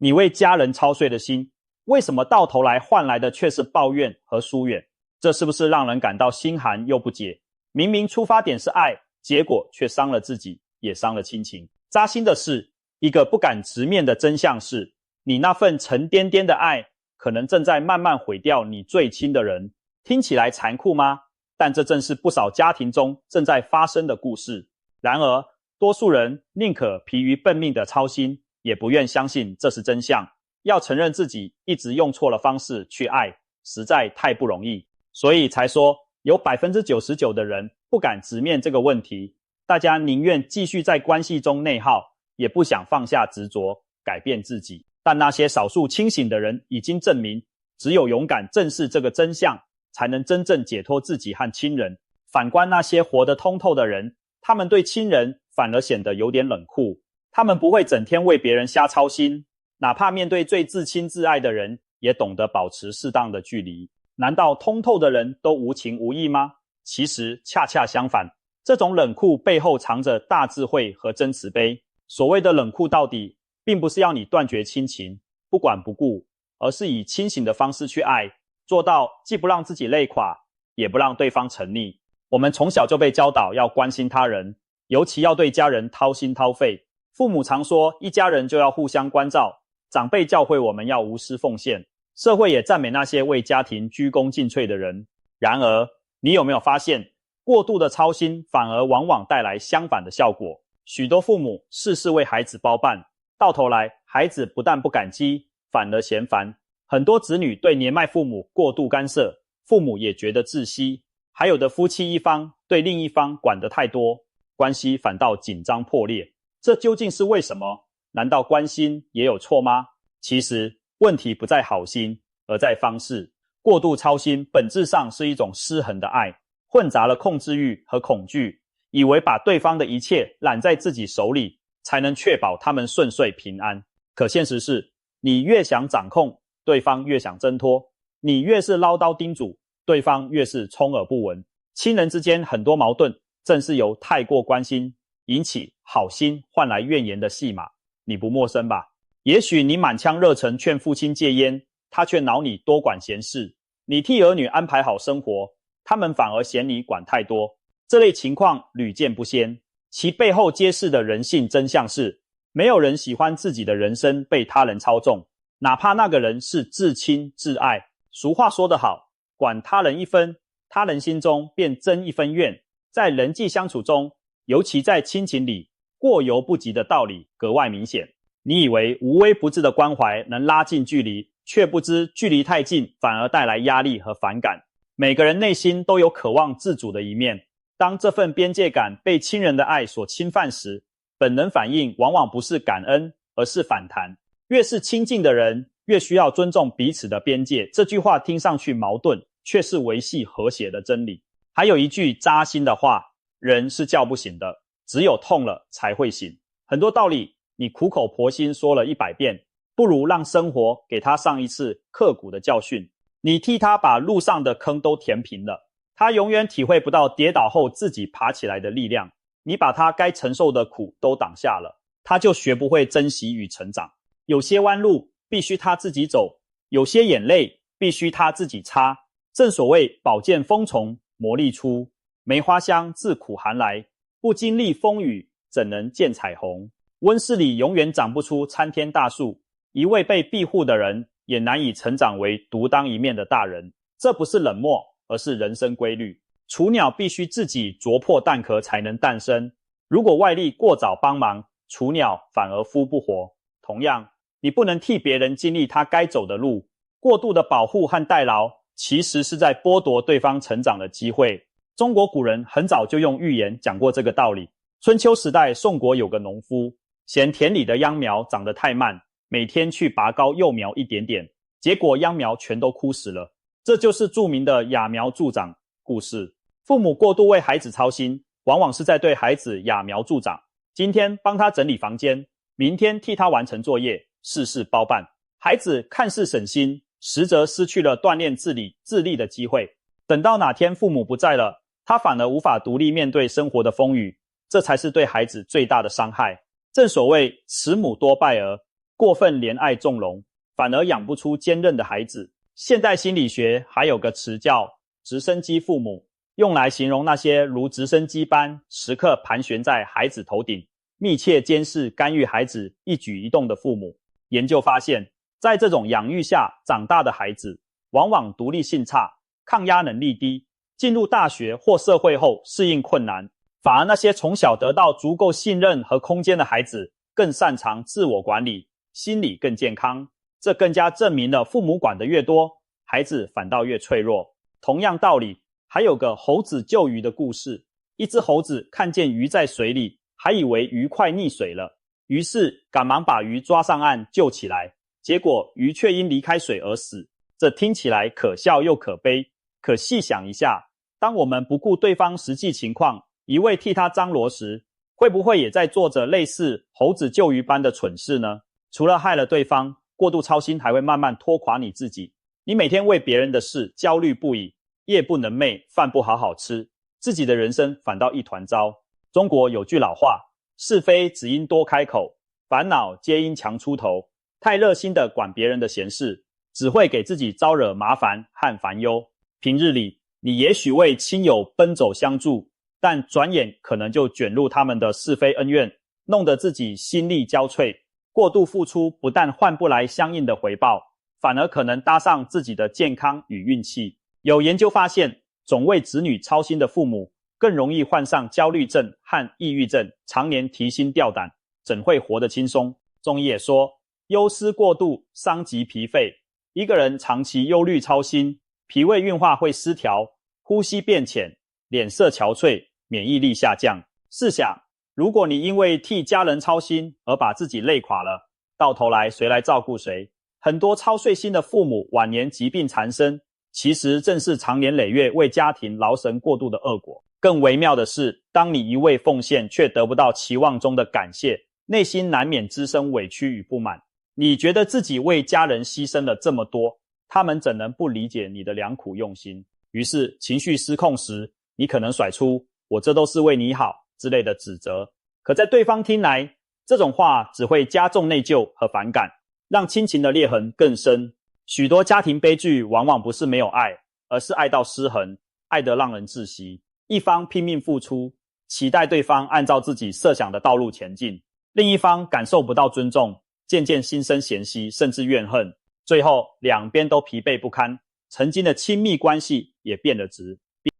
你为家人操碎的心，为什么到头来换来的却是抱怨和疏远？这是不是让人感到心寒又不解？明明出发点是爱，结果却伤了自己，也伤了亲情。扎心的是，一个不敢直面的真相是，你那份沉甸甸的爱，可能正在慢慢毁掉你最亲的人。听起来残酷吗？但这正是不少家庭中正在发生的故事。然而，多数人宁可疲于奔命的操心，也不愿相信这是真相。要承认自己一直用错了方式去爱，实在太不容易。所以才说，有 99% 的人不敢直面这个问题。大家宁愿继续在关系中内耗，也不想放下执着，改变自己。但那些少数清醒的人已经证明，只有勇敢正视这个真相，才能真正解脱自己和亲人。反观那些活得通透的人，他们对亲人反而显得有点冷酷。他们不会整天为别人瞎操心，哪怕面对最至亲至爱的人，也懂得保持适当的距离。难道通透的人都无情无义吗？其实恰恰相反，这种冷酷背后藏着大智慧和真慈悲。所谓的冷酷到底，并不是要你断绝亲情，不管不顾，而是以清醒的方式去爱，做到既不让自己累垮，也不让对方沉溺。我们从小就被教导要关心他人，尤其要对家人掏心掏肺。父母常说，一家人就要互相关照，长辈教诲我们要无私奉献，社会也赞美那些为家庭鞠躬尽瘁的人。然而，你有没有发现，过度的操心反而往往带来相反的效果？许多父母事事为孩子包办，到头来孩子不但不感激，反而嫌烦。很多子女对年迈父母过度干涉，父母也觉得窒息。还有的夫妻一方对另一方管得太多，关系反倒紧张破裂。这究竟是为什么？难道关心也有错吗？其实问题不在好心，而在方式。过度操心本质上是一种失衡的爱，混杂了控制欲和恐惧，以为把对方的一切揽在自己手里，才能确保他们顺遂平安。可现实是，你越想掌控，对方越想挣脱；你越是唠叨叮嘱，对方越是充耳不闻。亲人之间很多矛盾，正是由太过关心引起好心换来怨言的戏码，你不陌生吧？也许你满腔热忱劝父亲戒烟，他却恼你多管闲事；你替儿女安排好生活，他们反而嫌你管太多。这类情况屡见不鲜，其背后揭示的人性真相是，没有人喜欢自己的人生被他人操纵，哪怕那个人是至亲至爱。俗话说得好，管他人一分，他人心中便增一分怨。在人际相处中，尤其在亲情里，过犹不及的道理格外明显。你以为无微不至的关怀能拉近距离，却不知距离太近反而带来压力和反感。每个人内心都有渴望自主的一面，当这份边界感被亲人的爱所侵犯时，本能反应往往不是感恩，而是反弹。越是亲近的人，越需要尊重彼此的边界。这句话听上去矛盾，却是维系和谐的真理。还有一句扎心的话，人是叫不醒的，只有痛了才会醒。很多道理你苦口婆心说了100遍，不如让生活给他上一次刻骨的教训。你替他把路上的坑都填平了，他永远体会不到跌倒后自己爬起来的力量。你把他该承受的苦都挡下了，他就学不会珍惜与成长。有些弯路必须他自己走，有些眼泪必须他自己擦。正所谓宝剑锋从磨砺出，梅花香自苦寒来，不经历风雨怎能见彩虹。温室里永远长不出参天大树，一位被庇护的人也难以成长为独当一面的大人。这不是冷漠，而是人生规律。雏鸟必须自己啄破蛋壳才能诞生，如果外力过早帮忙，雏鸟反而孵不活。同样，你不能替别人经历他该走的路，过度的保护和代劳其实是在剥夺对方成长的机会。中国古人很早就用寓言讲过这个道理。春秋时代，宋国有个农夫，嫌田里的秧苗长得太慢，每天去拔高幼苗一点点，结果秧苗全都枯死了。这就是著名的揠苗助长故事。父母过度为孩子操心，往往是在对孩子揠苗助长。今天帮他整理房间，明天替他完成作业，事事包办。孩子看似省心，实则失去了锻炼自立的机会。等到哪天父母不在了，他反而无法独立面对生活的风雨，这才是对孩子最大的伤害。正所谓慈母多败儿，过分怜爱纵容，反而养不出坚韧的孩子。现代心理学还有个词叫直升机父母，用来形容那些如直升机般时刻盘旋在孩子头顶，密切监视干预孩子一举一动的父母。研究发现，在这种养育下长大的孩子，往往独立性差，抗压能力低，进入大学或社会后适应困难。反而那些从小得到足够信任和空间的孩子，更擅长自我管理，心理更健康。这更加证明了父母管得越多，孩子反倒越脆弱。同样道理，还有个猴子救鱼的故事。一只猴子看见鱼在水里，还以为鱼快溺水了，于是赶忙把鱼抓上岸救起来，结果鱼却因离开水而死。这听起来可笑又可悲，可细想一下，当我们不顾对方实际情况，一味替他张罗时，会不会也在做着类似猴子救鱼般的蠢事呢？除了害了对方，过度操心还会慢慢拖垮你自己。你每天为别人的事焦虑不已，夜不能寐，饭不好好吃，自己的人生反倒一团糟。中国有句老话，是非只因多开口，烦恼皆因强出头。太热心的管别人的闲事，只会给自己招惹麻烦和烦忧。平日里，你也许为亲友奔走相助，但转眼可能就卷入他们的是非恩怨，弄得自己心力交瘁。过度付出不但换不来相应的回报，反而可能搭上自己的健康与运气。有研究发现，总为子女操心的父母更容易患上焦虑症和抑郁症，常年提心吊胆，怎会活得轻松？中医也说，忧思过度伤及脾肺，一个人长期忧虑操心，脾胃运化会失调，呼吸变浅，脸色憔悴，免疫力下降。试想，如果你因为替家人操心而把自己累垮了，到头来谁来照顾谁？很多操碎心的父母晚年疾病缠身，其实正是长年累月为家庭劳神过度的恶果。更微妙的是，当你一味奉献却得不到期望中的感谢，内心难免滋生委屈与不满。你觉得自己为家人牺牲了这么多，他们怎能不理解你的良苦用心？于是情绪失控时，你可能甩出我这都是为你好之类的指责，可在对方听来，这种话只会加重内疚和反感，让亲情的裂痕更深。许多家庭悲剧往往不是没有爱，而是爱到失衡，爱得让人窒息。一方拼命付出，期待对方按照自己设想的道路前进，另一方感受不到尊重，渐渐心生嫌隙，甚至怨恨，最后两边都疲惫不堪，曾经的亲密关系也变了质。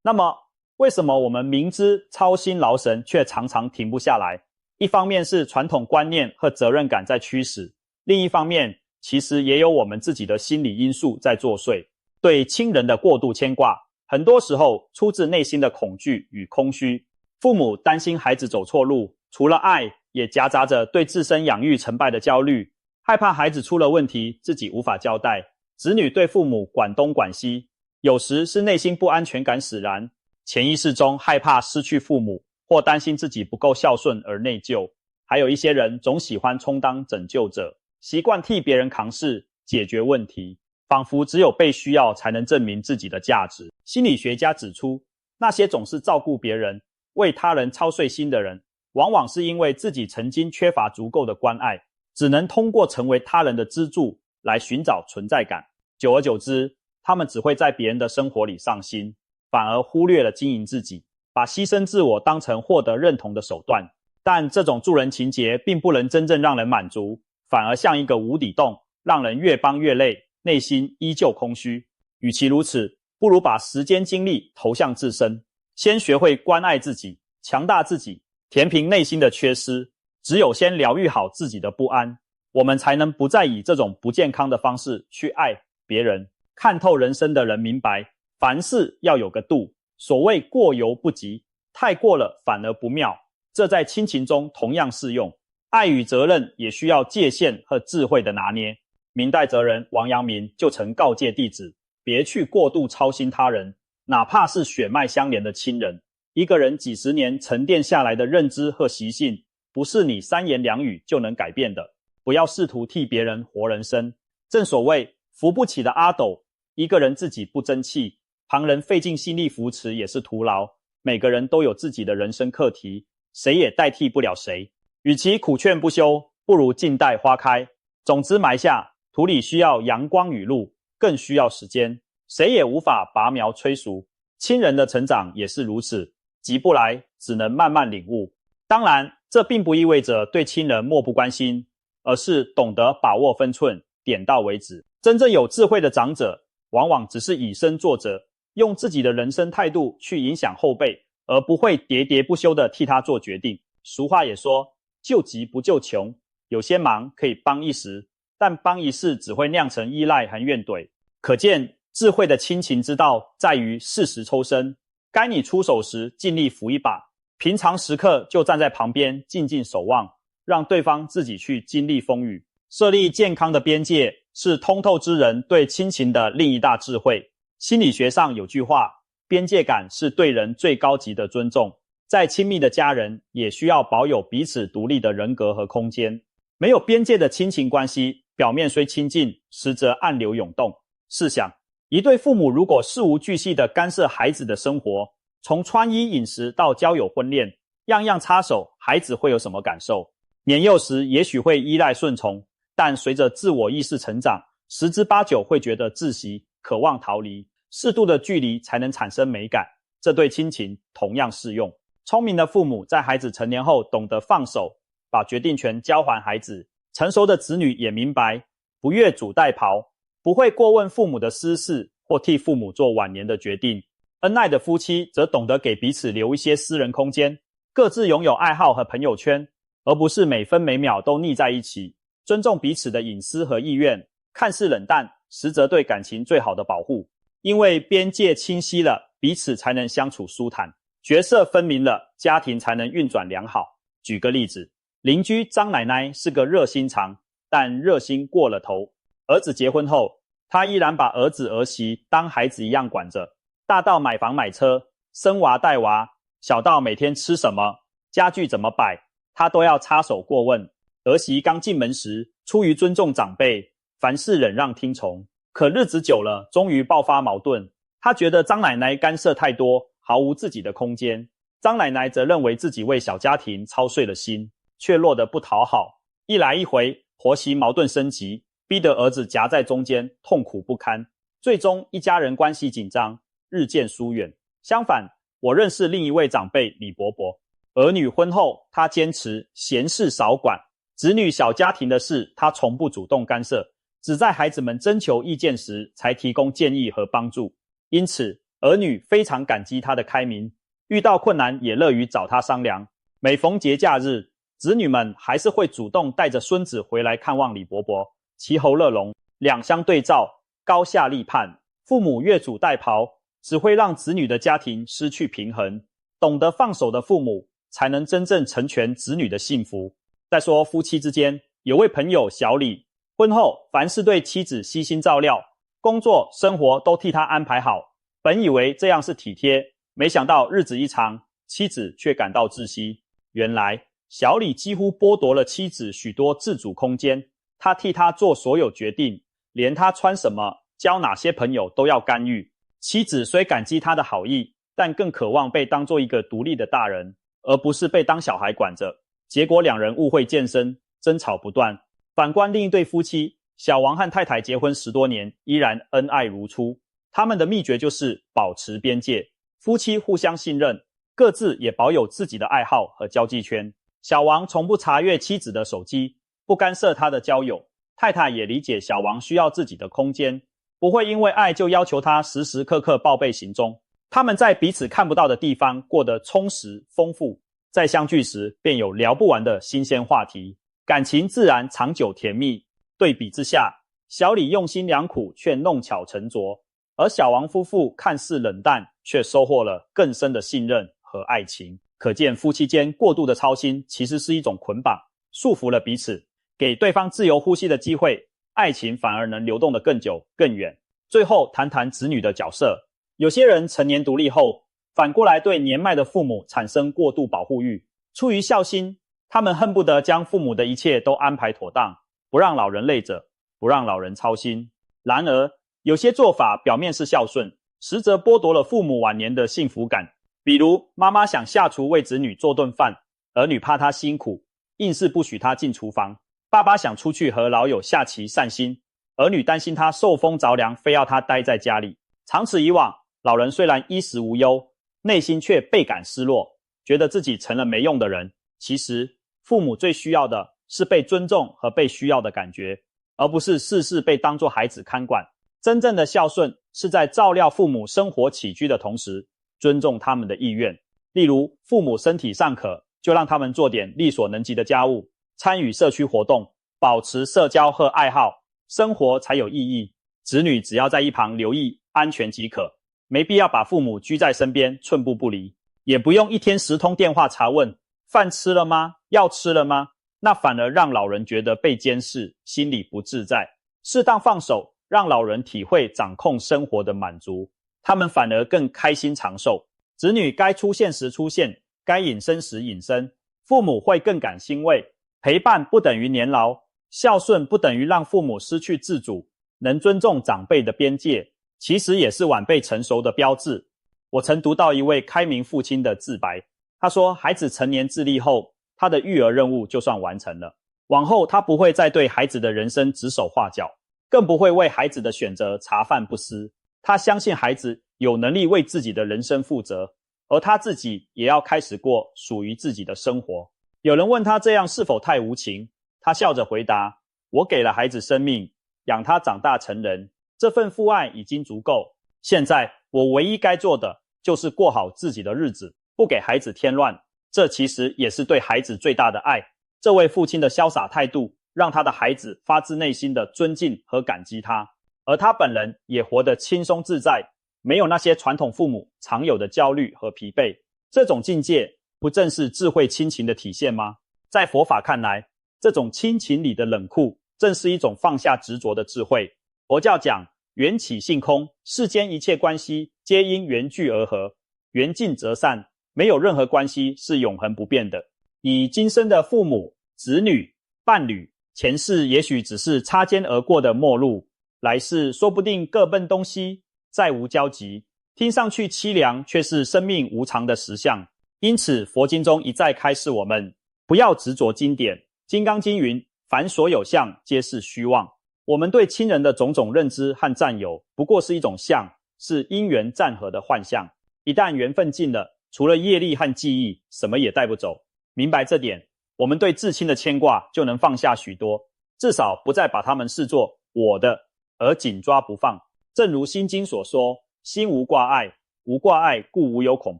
那么为什么我们明知操心劳神却常常停不下来？一方面是传统观念和责任感在驱使，另一方面其实也有我们自己的心理因素在作祟。对亲人的过度牵挂，很多时候出自内心的恐惧与空虚。父母担心孩子走错路，除了爱，也夹杂着对自身养育成败的焦虑，害怕孩子出了问题自己无法交代。子女对父母管东管西，有时是内心不安全感使然，潜意识中害怕失去父母，或担心自己不够孝顺而内疚。还有一些人总喜欢充当拯救者，习惯替别人扛事，解决问题，仿佛只有被需要才能证明自己的价值。心理学家指出，那些总是照顾别人，为他人操碎心的人，往往是因为自己曾经缺乏足够的关爱，只能通过成为他人的支柱来寻找存在感。久而久之，他们只会在别人的生活里上心，反而忽略了经营自己，把牺牲自我当成获得认同的手段。但这种助人情节并不能真正让人满足，反而像一个无底洞，让人越帮越累，内心依旧空虚。与其如此，不如把时间精力投向自身，先学会关爱自己，强大自己，填平内心的缺失。只有先疗愈好自己的不安，我们才能不再以这种不健康的方式去爱别人。看透人生的人明白，凡事要有个度，所谓过犹不及，太过了反而不妙。这在亲情中同样适用，爱与责任也需要界限和智慧的拿捏。明代哲人王阳明就曾告诫弟子，别去过度操心他人，哪怕是血脉相连的亲人。一个人几十年沉淀下来的认知和习性，不是你三言两语就能改变的。不要试图替别人活人生。正所谓扶不起的阿斗，一个人自己不争气，旁人费尽心力扶持也是徒劳。每个人都有自己的人生课题，谁也代替不了谁。与其苦劝不休，不如静待花开。种子埋下，土里需要阳光雨露，更需要时间，谁也无法拔苗催熟。亲人的成长也是如此，急不来，只能慢慢领悟。当然，这并不意味着对亲人漠不关心，而是懂得把握分寸，点到为止。真正有智慧的长者，往往只是以身作则，用自己的人生态度去影响后辈，而不会喋喋不休地替他做决定。俗话也说，救急不救穷，有些忙可以帮一时，但帮一世只会酿成依赖和怨怼。可见智慧的亲情之道在于适时抽身，该你出手时尽力扶一把，平常时刻就站在旁边静静守望，让对方自己去经历风雨。设立健康的边界是通透之人对亲情的另一大智慧。心理学上有句话，边界感是对人最高级的尊重。再亲密的家人也需要保有彼此独立的人格和空间。没有边界的亲情关系，表面虽亲近，实则暗流涌动。试想，一对父母如果事无巨细地干涉孩子的生活，从穿衣饮食到交友婚恋，样样插手，孩子会有什么感受？年幼时也许会依赖顺从，但随着自我意识成长，十之八九会觉得窒息，渴望逃离。适度的距离才能产生美感，这对亲情同样适用。聪明的父母在孩子成年后懂得放手，把决定权交还孩子。成熟的子女也明白，不越俎代庖，不会过问父母的私事或替父母做晚年的决定。恩爱的夫妻则懂得给彼此留一些私人空间，各自拥有爱好和朋友圈，而不是每分每秒都腻在一起。尊重彼此的隐私和意愿，看似冷淡，实则对感情最好的保护。因为边界清晰了，彼此才能相处舒坦，角色分明了，家庭才能运转良好。举个例子，邻居张奶奶是个热心肠，但热心过了头。儿子结婚后，她依然把儿子儿媳当孩子一样管着，大到买房买车，生娃带娃，小到每天吃什么，家具怎么摆，她都要插手过问。儿媳刚进门时，出于尊重长辈，凡事忍让听从。可日子久了，终于爆发矛盾。她觉得张奶奶干涉太多，毫无自己的空间。张奶奶则认为自己为小家庭操碎了心，却落得不讨好。一来一回，婆媳矛盾升级，逼得儿子夹在中间，痛苦不堪。最终一家人关系紧张，日渐疏远。相反，我认识另一位长辈李伯伯，儿女婚后，他坚持闲事少管，子女小家庭的事他从不主动干涉，只在孩子们征求意见时才提供建议和帮助。因此儿女非常感激他的开明，遇到困难也乐于找他商量。每逢节假日，子女们还是会主动带着孙子回来看望李伯伯，其侯乐融，两相对照，高下立判。父母越俎代庖，只会让子女的家庭失去平衡。懂得放手的父母，才能真正成全子女的幸福。再说夫妻之间，有位朋友小李，婚后凡事对妻子悉心照料，工作生活都替他安排好。本以为这样是体贴，没想到日子一长，妻子却感到窒息。原来小李几乎剥夺了妻子许多自主空间，他替他做所有决定，连他穿什么、交哪些朋友都要干预。妻子虽感激他的好意，但更渴望被当作一个独立的大人，而不是被当小孩管着。结果两人误会渐深，争吵不断。反观另一对夫妻，小王和太太结婚10多年，依然恩爱如初。他们的秘诀就是保持边界，夫妻互相信任，各自也保有自己的爱好和交际圈。小王从不查阅妻子的手机，不干涉她的交友。太太也理解小王需要自己的空间，不会因为爱就要求他时时刻刻报备行踪。他们在彼此看不到的地方过得充实丰富，再相聚时便有聊不完的新鲜话题，感情自然长久甜蜜。对比之下，小李用心良苦却弄巧成拙，而小王夫妇看似冷淡，却收获了更深的信任和爱情。可见夫妻间过度的操心其实是一种捆绑，束缚了彼此。给对方自由呼吸的机会，爱情反而能流动得更久更远。最后谈谈子女的角色。有些人成年独立后，反过来对年迈的父母产生过度保护欲，出于孝心，他们恨不得将父母的一切都安排妥当，不让老人累着，不让老人操心。然而有些做法表面是孝顺，实则剥夺了父母晚年的幸福感。比如妈妈想下厨为子女做顿饭，儿女怕她辛苦，硬是不许她进厨房，爸爸想出去和老友下棋散心，儿女担心他受风着凉，非要他待在家里。长此以往，老人虽然衣食无忧，内心却倍感失落，觉得自己成了没用的人。其实，父母最需要的是被尊重和被需要的感觉，而不是事事被当作孩子看管。真正的孝顺是在照料父母生活起居的同时，尊重他们的意愿。例如，父母身体尚可，就让他们做点力所能及的家务，参与社区活动，保持社交和爱好，生活才有意义。子女只要在一旁留意安全即可，没必要把父母居在身边寸步不离，也不用一天10通电话查问饭吃了吗？药吃了吗？那反而让老人觉得被监视，心里不自在。适当放手，让老人体会掌控生活的满足，他们反而更开心长寿。子女该出现时出现，该隐身时隐身，父母会更感欣慰。陪伴不等于年老，孝顺不等于让父母失去自主，能尊重长辈的边界，其实也是晚辈成熟的标志。我曾读到一位开明父亲的自白，他说，孩子成年自立后，他的育儿任务就算完成了。往后他不会再对孩子的人生指手画脚，更不会为孩子的选择茶饭不思。他相信孩子有能力为自己的人生负责，而他自己也要开始过属于自己的生活。有人问他这样是否太无情，他笑着回答，我给了孩子生命，养他长大成人，这份父爱已经足够。现在我唯一该做的就是过好自己的日子，不给孩子添乱。这其实也是对孩子最大的爱。这位父亲的潇洒态度，让他的孩子发自内心的尊敬和感激他，而他本人也活得轻松自在，没有那些传统父母常有的焦虑和疲惫。这种境界不正是智慧亲情的体现吗？在佛法看来，这种亲情里的冷酷正是一种放下执着的智慧。佛教讲缘起性空，世间一切关系皆因缘聚而合，缘尽则散，没有任何关系是永恒不变的。以今生的父母、子女、伴侣，前世也许只是擦肩而过的陌路，来世说不定各奔东西，再无交集。听上去凄凉，却是生命无常的实相。因此佛经中一再开示我们，不要执着经典。金刚经云，凡所有相，皆是虚妄。我们对亲人的种种认知和占有，不过是一种相，是因缘暂合的幻象。一旦缘分尽了，除了业力和记忆，什么也带不走。明白这点，我们对至亲的牵挂就能放下许多，至少不再把他们视作我的，而紧抓不放。正如心经所说，心无挂碍，无挂碍故无有恐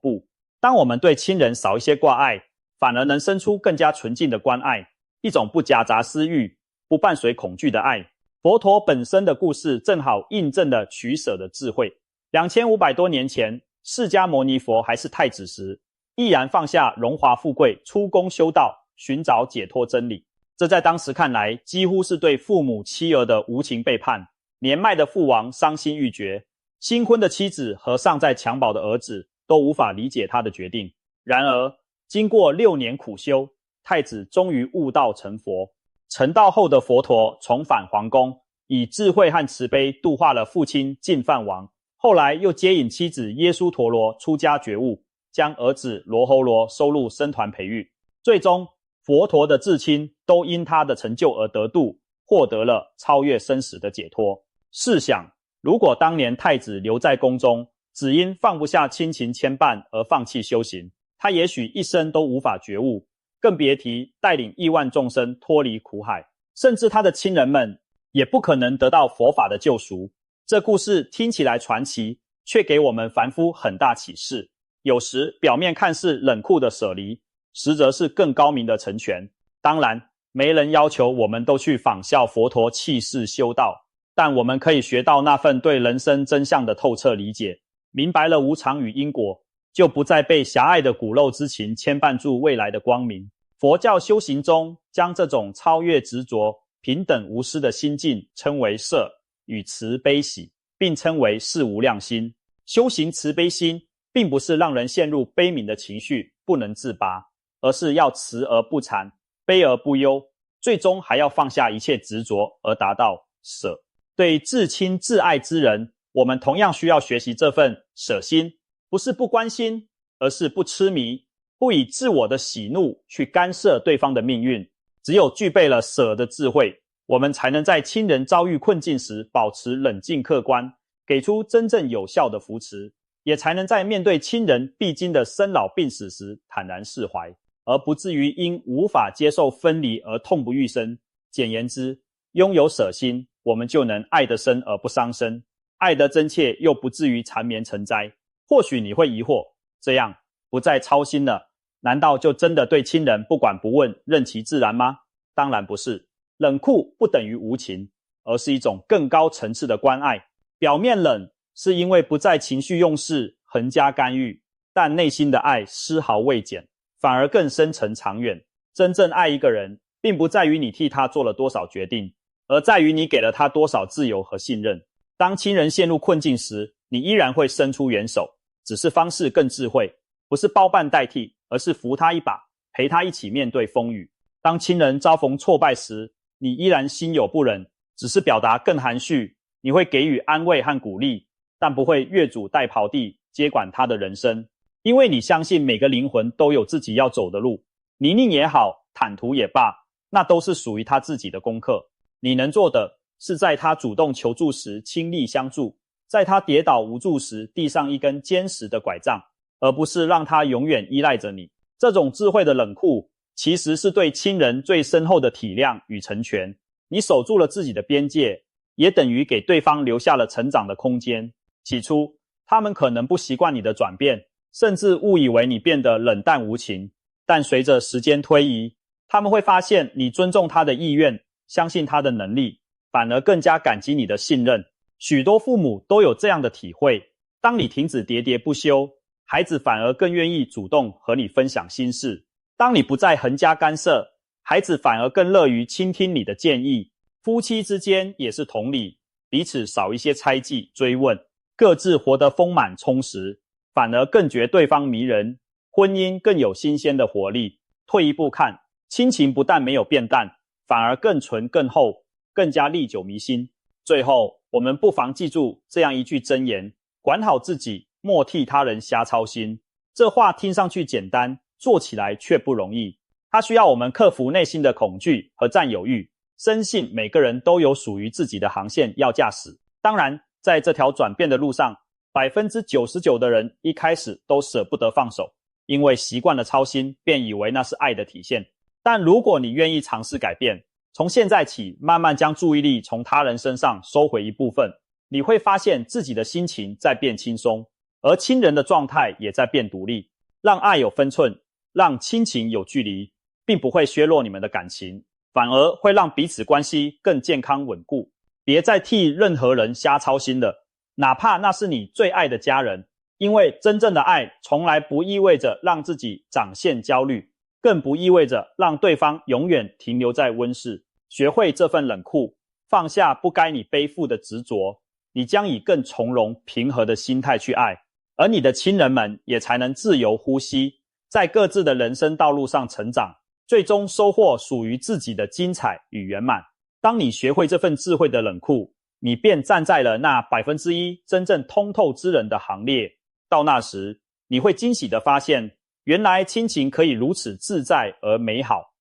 怖。当我们对亲人少一些挂碍，反而能生出更加纯净的关爱，一种不夹杂私欲，不伴随恐惧的爱。佛陀本身的故事正好印证了取舍的智慧。2500多年前，释迦牟尼佛还是太子时，毅然放下荣华富贵，出宫修道，寻找解脱真理。这在当时看来，几乎是对父母妻儿的无情背叛。年迈的父王伤心欲绝，新婚的妻子和尚在襁褓的儿子都无法理解他的决定。然而，经过6年苦修，太子终于悟道成佛。成道后的佛陀重返皇宫，以智慧和慈悲度化了父亲净饭王，后来又接引妻子耶输陀罗出家觉悟，将儿子罗睺罗收入僧团培育。最终，佛陀的至亲都因他的成就而得度，获得了超越生死的解脱。试想，如果当年太子留在宫中，只因放不下亲情牵绊而放弃修行，他也许一生都无法觉悟，更别提带领亿万众生脱离苦海，甚至他的亲人们也不可能得到佛法的救赎。这故事听起来传奇，却给我们凡夫很大启示。有时表面看似冷酷的舍离，实则是更高明的成全。当然，没人要求我们都去仿效佛陀弃世修道，但我们可以学到那份对人生真相的透彻理解，明白了无常与因果，就不再被狭隘的骨肉之情牵绊住未来的光明。佛教修行中，将这种超越执着、平等无私的心境称为摄与慈悲喜，并称为事无量心。修行慈悲心，并不是让人陷入悲悯的情绪不能自拔，而是要慈而不残，悲而不忧，最终还要放下一切执着而达到舍。对至亲至爱之人，我们同样需要学习这份舍心，不是不关心，而是不痴迷，不以自我的喜怒去干涉对方的命运。只有具备了舍的智慧，我们才能在亲人遭遇困境时保持冷静客观，给出真正有效的扶持，也才能在面对亲人必经的生老病死时坦然释怀，而不至于因无法接受分离而痛不欲生。简言之，拥有舍心，我们就能爱得深而不伤身，爱得真切又不至于缠绵成灾。或许你会疑惑，这样不再操心了，难道就真的对亲人不管不问，任其自然吗？当然不是。冷酷不等于无情，而是一种更高层次的关爱。表面冷是因为不再情绪用事，横加干预，但内心的爱丝毫未减，反而更深沉长远。真正爱一个人，并不在于你替他做了多少决定，而在于你给了他多少自由和信任。当亲人陷入困境时，你依然会伸出援手，只是方式更智慧，不是包办代替，而是扶他一把，陪他一起面对风雨。当亲人遭逢挫败时，你依然心有不忍，只是表达更含蓄，你会给予安慰和鼓励，但不会越俎代庖地接管他的人生，因为你相信每个灵魂都有自己要走的路，泥泞也好，坦途也罢，那都是属于他自己的功课。你能做的是在他主动求助时倾力相助，在他跌倒无助时递上一根坚实的拐杖，而不是让他永远依赖着你。这种智慧的冷酷其实是对亲人最深厚的体谅与成全。你守住了自己的边界，也等于给对方留下了成长的空间。起初他们可能不习惯你的转变，甚至误以为你变得冷淡无情，但随着时间推移，他们会发现你尊重他的意愿，相信他的能力，反而更加感激你的信任。许多父母都有这样的体会，当你停止喋喋不休，孩子反而更愿意主动和你分享心事。当你不再横加干涉，孩子反而更乐于倾听你的建议。夫妻之间也是同理，彼此少一些猜忌追问，各自活得丰满充实，反而更觉对方迷人，婚姻更有新鲜的活力。退一步看，亲情不但没有变淡，反而更纯更厚，更加历久弥新。最后，我们不妨记住这样一句箴言：管好自己，莫替他人瞎操心。这话听上去简单，做起来却不容易。它需要我们克服内心的恐惧和占有欲，深信每个人都有属于自己的航线要驾驶。当然，在这条转变的路上，99%的人一开始都舍不得放手，因为习惯了操心，便以为那是爱的体现。但如果你愿意尝试改变，从现在起慢慢将注意力从他人身上收回一部分，你会发现自己的心情在变轻松，而亲人的状态也在变独立。让爱有分寸，让亲情有距离，并不会削弱你们的感情，反而会让彼此关系更健康稳固。别再替任何人瞎操心了，哪怕那是你最爱的家人，因为真正的爱从来不意味着让自己长线焦虑，更不意味着让对方永远停留在温室。学会这份冷酷，放下不该你背负的执着，你将以更从容平和的心态去爱，而你的亲人们也才能自由呼吸，在各自的人生道路上成长，最终收获属于自己的精彩与圆满。当你学会这份智慧的冷酷，你便站在了那1%真正通透之人的行列。到那时，你会惊喜地发现，原来亲情可以如此自在而美好。